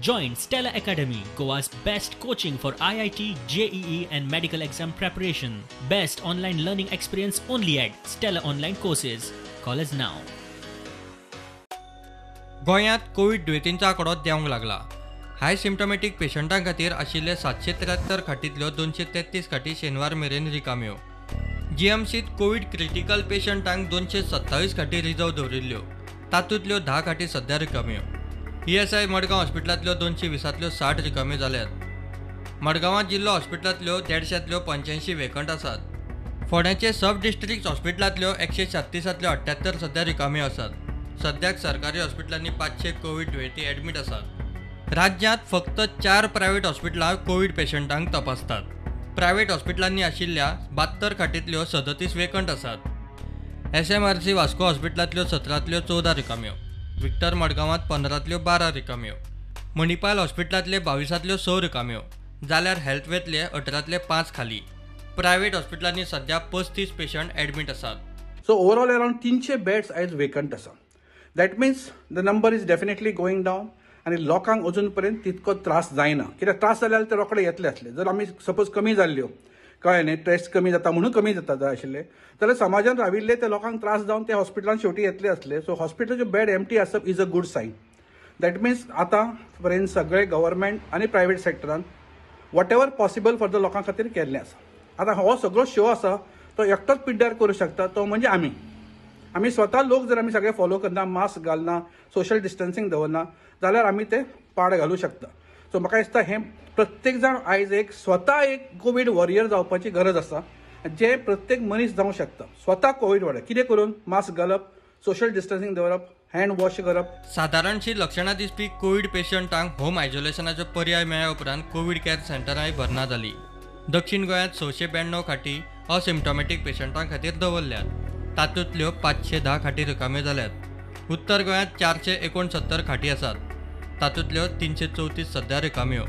Join Stella Academy, Goa's best coaching for IIT, JEE and medical exam preparation. Best online learning experience only at Stella Online Courses. Call us now. गोंयांत Covid दुयेंतींचो आंकडो देंवंक लागला. हाय symptomatic पेशंटां खातीर आशिल्ले 773 खाटींतल्यो 233 खाटी शेनवार मेरेन रिकाम्यो. जीएमसीत Covid critical पेशंटांक 227 खाटी reserve दवरिल्ल्यो. तातूंतल्यो 10 खाटी सध्या रिकाम्यो. ESI मडगांव हॉस्पिटलांतल्यो 220तल्यो 60 रिकाम्यो जाल्यात. मडगांवां जिल्लो हॉस्पिटलांतल्यो 150तल्यो 85 वेकंट आसात. फोंड्याचे सब डिस्ट्रिक्ट हॉस्पिटलांतल्यो 136तल्यो 78 सध्या रिकाम्यो आसात. सद्याक सरकारी हॉस्पिटलांनी 500 कोविड दुयेंती एडमीट आसात. राज्यांत फक्त 4 प्रायव्हेट हॉस्पिटलां कोविड पेशंटांक तपासतात. प्रायव्हेट हॉस्पिटलांनी आशिल्ल्या 72 खाटींतल्यो 37 वेकंट आसात. SMRC वास्को हॉस्पिटलांतल्यो 17तल्यो 14 रिकाम्यो. विक्टर मडगांवांत 15तल्यो 12 रिकाम्यो. मणिपाल हॉस्पिटलांतले 22तल्यो 6 रिकाम्यो. जाल्यार हेल्थवेंतले 18तले 5 खाली. प्रायव्हेट हॉस्पिटलांनी सध्या 35 पेशंट एडमीट आसात. So overall around 300 beds आयज वेकंट आसा. That means the number is definitely going down आणि लोकांक अजून पर्यंत तितको त्रास जायना. कित्याक त्रास जाल्यार ते रोखडे येतले आसले. जर आमी सपोज कमी जाल्ल्यो कळ्ळें न्ही, टेस्ट कमी जाता म्हणून कमी जाता जाय आशिल्ले, जाल्यार समाजान राविल्ले ते लोकांक त्रास जावन ते हॉस्पिटलांत शेवटी येतले आसले. सो हॉस्पिटलाचे बेड एम्प्टी आसप is a good sign. That means आतां पर्यंत सगळे गव्हर्मेंट आनी प्रायव्हेट सेक्टरान whatever possible for the लोकां खातीर केल्लें आसा. आतां हो सगळो शो आसा तो एकटोच पिड्ड्यार करूं शकता, तो म्हणजे आमी स्वता लोक जर आमी सगळे फॉलो करना, मास्क घालना, सोशल डिस्टन्सिंग दवरना, जाल्यार आमी ते पाड घालूं शकता. सो म्हाका दिसता हें प्रत्येक जाण आयज स्वता एक कोवीड वॉरियर जावपाची गरज आसा, जे प्रत्येक मनीस जावं शकता. स्वता कोवीड वॉरियर कितें करून मास्क घालप, सोशल डिस्टन्सिंग दवरप, हँड वॉश करप. सादारणशी लक्षणां दिसपी कोविड पेशंटांक होम आयसोलेशनाचो पर्याय मेळ्ळ्या उपरांत कोविड केअर सेंटरांय भरना जाली. दक्षिण गोंयांत 692 खाटी असिम्टोमॅटिक पेशंटां खातीर दवरल्यात. तातूंतल्यो 510 खाटी रिकाम्यो जाल्यात. उत्तर गोंयांत 469 खाटी आसात. तातूंतल्यो 334 सध्या रिकाम्यो.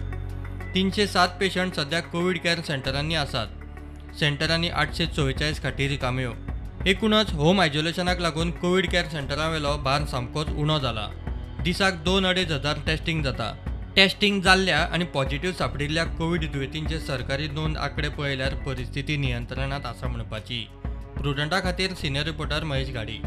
307 पेशंट सध्या कोविड केअर सेंटरांनी आसात. सेंटरांनी 844 खाटी रिकाम्यो. एकूणच होम आयसोलेशनाक लागून कोविड केअर सेंटरांवेलो भार सामकोच उणो जाला. दिसाक 2-2.5 हजार टेस्टिंग जाता. टेस्टिंग जाल्ल्या आनी पॉझिटिव्ह सांपडिल्ल्या कोविड दुयेंतींचे सरकारी नोंद आंकडे पळयल्यार परिस्थिती नियंत्रणांत आसा म्हणपाची. प्रुडंटा खातीर सिनियर रिपोर्टर महेश गाडी.